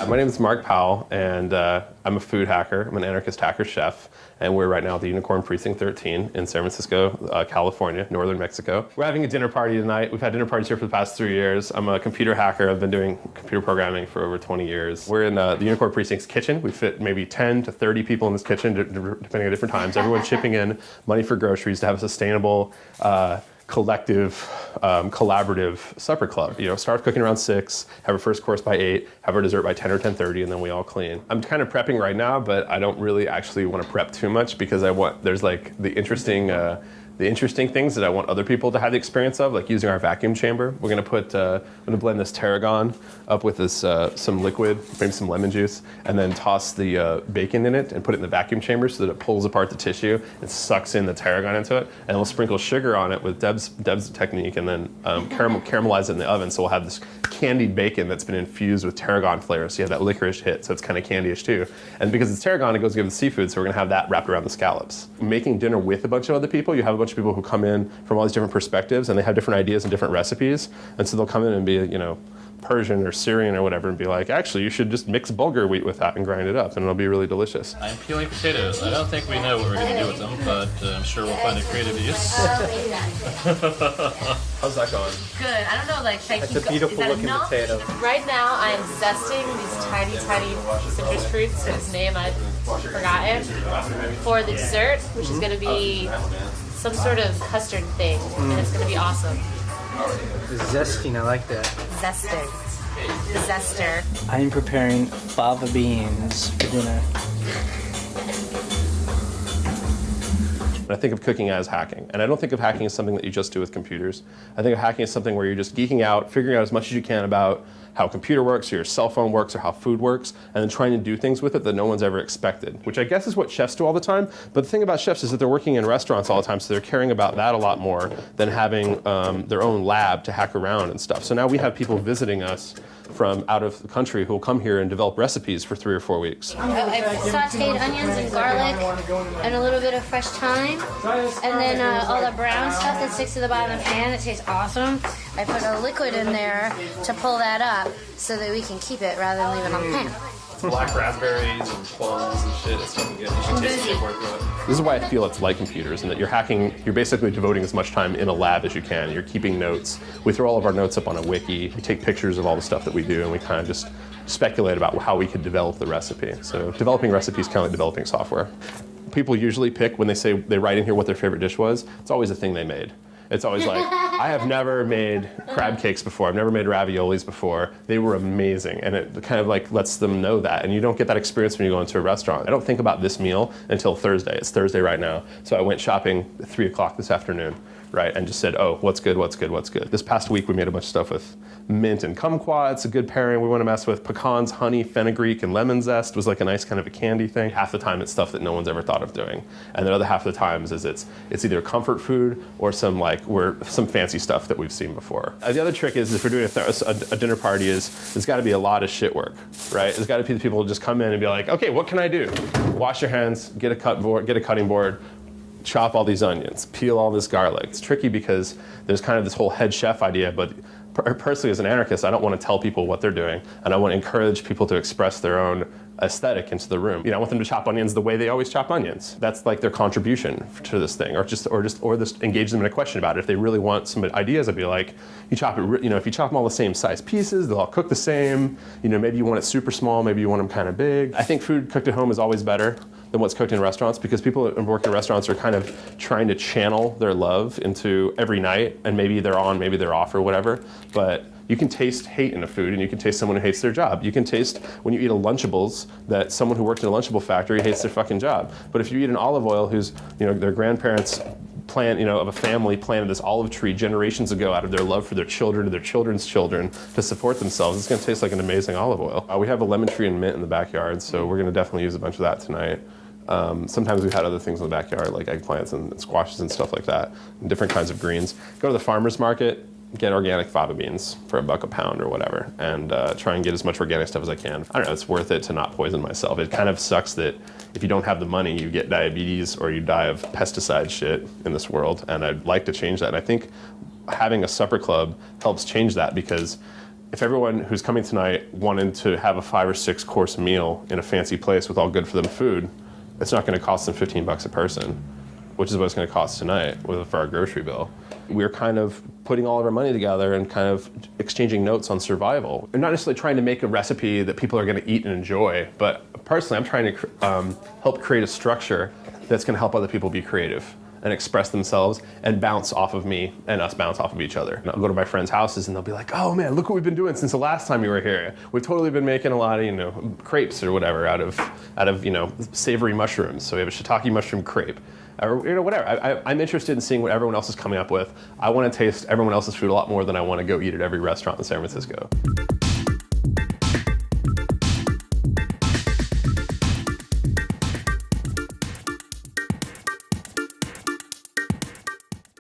My name is Marc Powell, and I'm a food hacker. I'm an anarchist hacker chef, and we're right now at the Unicorn Precinct 13 in San Francisco, California, northern Mexico. We're having a dinner party tonight. We've had dinner parties here for the past 3 years. I'm a computer hacker. I've been doing computer programming for over 20 years. We're in the Unicorn Precinct's kitchen. We fit maybe 10 to 30 people in this kitchen, depending on different times. Everyone's chipping in money for groceries to have a sustainable, collective, collaborative supper club. You know, start cooking around 6, have our first course by 8, have our dessert by 10 or 10:30, and then we all clean. I'm kind of prepping right now, but I don't really actually want to prep too much because there's like the interesting things that I want other people to have the experience of, like using our vacuum chamber. We're gonna blend this tarragon up with this some liquid, maybe some lemon juice, and then toss the bacon in it and put it in the vacuum chamber so that it pulls apart the tissue and sucks in the tarragon into it. And we'll sprinkle sugar on it with Deb's technique, and then caramelize it in the oven. So we'll have this candied bacon that's been infused with tarragon flavor. So you have that licorice hit, so it's kind of candy-ish too. And because it's tarragon, it goes good with seafood, so we're gonna have that wrapped around the scallops. Making dinner with a bunch of other people, you have a bunch of people who come in from all these different perspectives, and they have different ideas and different recipes, and so they'll come in and be, you know, Persian or Syrian or whatever, and be like, actually, you should just mix bulgur wheat with that and grind it up, and ittle be really delicious. I'm peeling potatoes. I don't think we know what we're going to do with them, but I'm sure we'll find a creative use. How's that going? Good. I don't know, like, It's a beautiful looking potato. Right now, I'm zesting these tiny, tiny citrus fruits whose name I've forgotten for the dessert, which is going to be some sort of custard thing, and it's going to be awesome. Zesting, I like that. Zesting. The zester. I am preparing fava beans for dinner. I think of cooking as hacking, and I don't think of hacking as something that you just do with computers. I think of hacking as something where you're just geeking out, figuring out as much as you can about how a computer works, or your cell phone works, or how food works, and then trying to do things with it that no one's ever expected, which I guess is what chefs do all the time. But the thing about chefs is that they're working in restaurants all the time, so they're caring about that a lot more than having their own lab to hack around and stuff. So now we have people visiting us from out of the country who will come here and develop recipes for 3 or 4 weeks. I've sauteed onions and garlic and a little bit of fresh thyme, and then all the brown stuff that sticks to the bottom of the pan. It tastes awesome. I put a liquid in there to pull that up so that we can keep it rather than leave it on the pan. Black raspberries and plums and shit. It's fucking good. You should taste it. This is why I feel it's like computers, and that you're hacking, you're basically devoting as much time in a lab as you can. You're keeping notes. We throw all of our notes up on a wiki. We take pictures of all the stuff that we do, and we kind of just speculate about how we could develop the recipe. So developing recipes is kind of like developing software. People usually pick, when they write in here what their favorite dish was, it's always a thing they made. It's always like, I have never made crab cakes before. I've never made raviolis before. They were amazing. And it kind of like lets them know that. And you don't get that experience when you go into a restaurant. I don't think about this meal until Thursday. It's Thursday right now. So I went shopping at 3 o'clock this afternoon, right? And just said, oh, what's good, what's good, what's good. This past week we made a bunch of stuff with mint and kumquat. It's a good pairing. We want to mess with pecans, honey, fenugreek, and lemon zest. It was like a nice kind of a candy thing. Half the time it's stuff that no one's ever thought of doing. And the other half of the times is it's either comfort food or some fancy stuff that we've seen before. The other trick is, if we're doing a dinner party, there's got to be a lot of shit work, right? There's got to be the people who just come in and be like, okay, what can I do? Wash your hands, get a cutting board, chop all these onions, peel all this garlic. It's tricky because there's kind of this whole head chef idea, but personally as an anarchist, I don't want to tell people what they're doing, and I want to encourage people to express their own aesthetic into the room. You know, I want them to chop onions the way they always chop onions. That's like their contribution to this thing, or just engage them in a question about it. If they really want some ideas, I'd be like, you chop it, you know, if you chop them all the same size pieces, they'll all cook the same. You know, maybe you want it super small, maybe you want them kind of big. I think food cooked at home is always better than what's cooked in restaurants, because people who work in restaurants are kind of trying to channel their love into every night, and maybe they're on, maybe they're off or whatever, but you can taste hate in a food, and you can taste someone who hates their job. You can taste, when you eat a Lunchables, that someone who worked in a Lunchable factory hates their fucking job. But if you eat an olive oil whose, you know, their grandparents of a family planted this olive tree generations ago out of their love for their children and their children's children to support themselves, it's gonna taste like an amazing olive oil. We have a lemon tree and mint in the backyard, so we're gonna definitely use a bunch of that tonight. Sometimes we've had other things in the backyard, like eggplants and squashes and stuff like that, and different kinds of greens. Go to the farmer's market get organic fava beans for $1 a pound or whatever, and try and get as much organic stuff as I can. I don't know, it's worth it to not poison myself. It kind of sucks that if you don't have the money, you get diabetes or you die of pesticide shit in this world, and I'd like to change that. And I think having a supper club helps change that, because if everyone who's coming tonight wanted to have a 5 or 6 course meal in a fancy place with all good for them food, it's not going to cost them $15 a person, which is what it's going to cost tonight for our grocery bill. We're kind of putting all of our money together and kind of exchanging notes on survival. We're not necessarily trying to make a recipe that people are going to eat and enjoy, but personally, I'm trying to help create a structure that's going to help other people be creative and express themselves and bounce off of me and us bounce off of each other. And I'll go to my friends' houses and they'll be like, oh man, look what we've been doing since the last time you were here. We've totally been making a lot of, crepes or whatever out of savory mushrooms. So we have a shiitake mushroom crepe. Or whatever. I'm interested in seeing what everyone else is coming up with. I want to taste everyone else's food a lot more than I want to go eat at every restaurant in San Francisco.